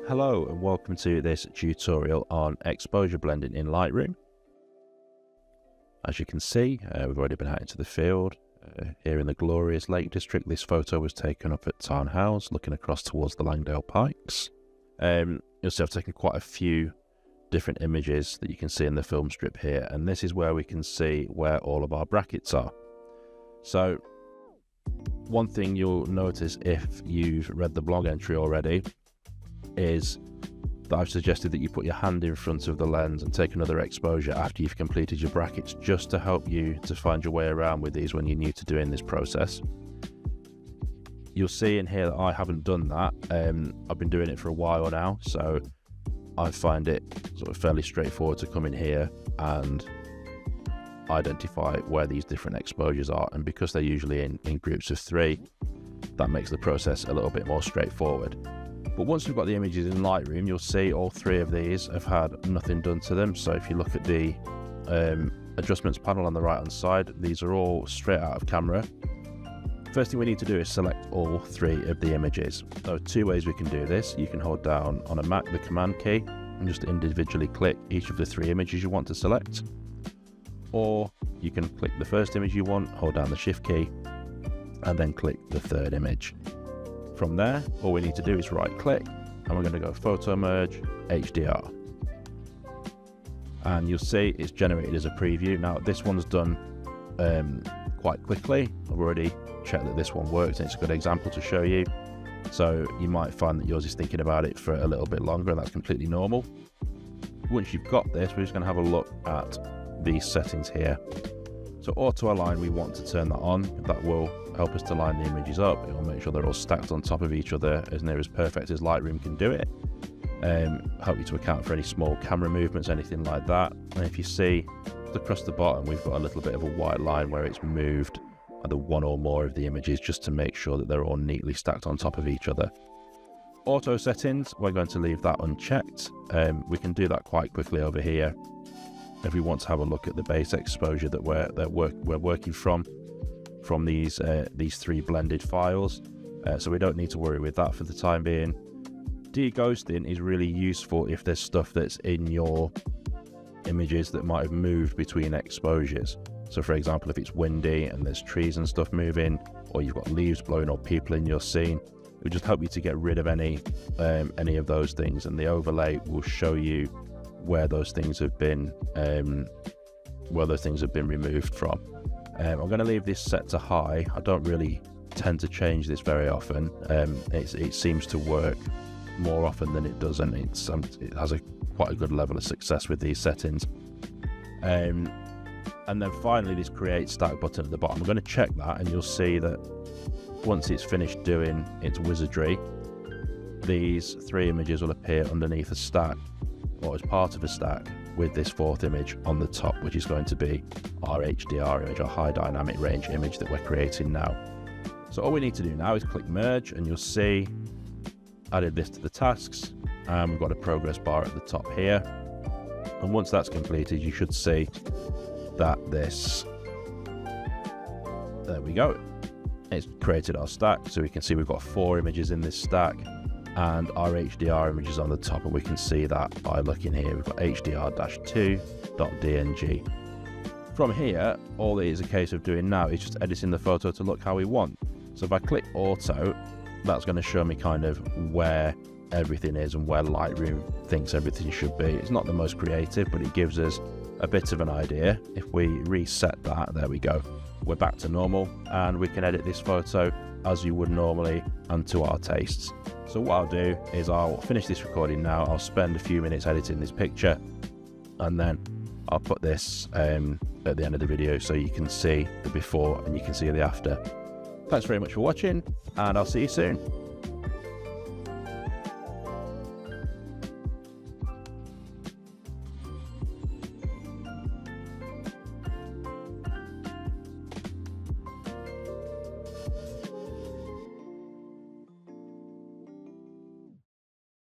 Hello and welcome to this tutorial on exposure blending in Lightroom. As you can see, we've already been out into the field. Here in the glorious Lake District, this photo was taken up at Tarn House, looking across towards the Langdale Pikes. You'll see I've taken quite a few different images that you can see in the film strip here, and this is where we can see where all of our brackets are. So, one thing you'll notice if you've read the blog entry already is that I've suggested that you put your hand in front of the lens and take another exposure after you've completed your brackets, just to help you to find your way around with these when you're new to doing this process. You'll see in here that I haven't done that. I've been doing it for a while now, so I find it sort of fairly straightforward to come in here and identify where these different exposures are, and because they're usually in groups of 3, that makes the process a little bit more straightforward. But once we've got the images in Lightroom, you'll see all 3 of these have had nothing done to them. So if you look at the adjustments panel on the right hand side, these are all straight out of camera. First thing we need to do is select all 3 of the images. There are 2 ways we can do this. You can hold down on a Mac the Command key and just individually click each of the 3 images you want to select. Or you can click the first image you want, hold down the Shift key, and then click the 3rd image. From there, all we need to do is right click, and we're going to go Photo Merge HDR. And you'll see it's generated as a preview. Now this one's done quite quickly. I've already checked that this one works, and it's a good example to show you. So you might find that yours is thinking about it for a little bit longer, and that's completely normal. Once you've got this, we're just going to have a look at these settings here. So auto align, we want to turn that on. That will help us to line the images up. It will make sure they're all stacked on top of each other as near as perfect as Lightroom can do it. Help you to account for any small camera movements, anything like that. And if you see across the bottom, we've got a little bit of a white line where it's moved either one or more of the images, just to make sure that they're all neatly stacked on top of each other. Auto settings, we're going to leave that unchecked. We can do that quite quickly over here if we want to have a look at the base exposure that we're working from these 3 blended files. So we don't need to worry with that for the time being. Deghosting is really useful if there's stuff that's in your images that might have moved between exposures. So for example, if it's windy and there's trees and stuff moving, or you've got leaves blowing or people in your scene, it will just help you to get rid of any of those things, and the overlay will show you where those things have been removed from. I'm going to leave this set to high. I don't really tend to change this very often. It seems to work more often than it doesn't. It has quite a good level of success with these settings. And then finally, this create stack button at the bottom. I'm going to check that, and you'll see that once it's finished doing its wizardry, these 3 images will appear underneath a stack, or as part of a stack, with this 4th image on the top, which is going to be our HDR image, our high dynamic range image that we're creating now. So all we need to do now is click merge, and you'll see added this to the tasks, and we've got a progress bar at the top here. And once that's completed, you should see that there we go, it's created our stack. So we can see we've got 4 images in this stack, and our HDR image is on the top, and we can see that by looking here. We've got HDR-2.dng. From here, all it is a case of doing now is just editing the photo to look how we want. So if I click auto, that's going to show me kind of where everything is and where Lightroom thinks everything should be. It's not the most creative, but it gives us a bit of an idea. If we reset that, there we go, we're back to normal, and we can edit this photo as you would normally and to our tastes. So what I'll do is I'll finish this recording now. I'll spend a few minutes editing this picture, and then I'll put this at the end of the video so you can see the before and you can see the after. Thanks very much for watching, and I'll see you soon.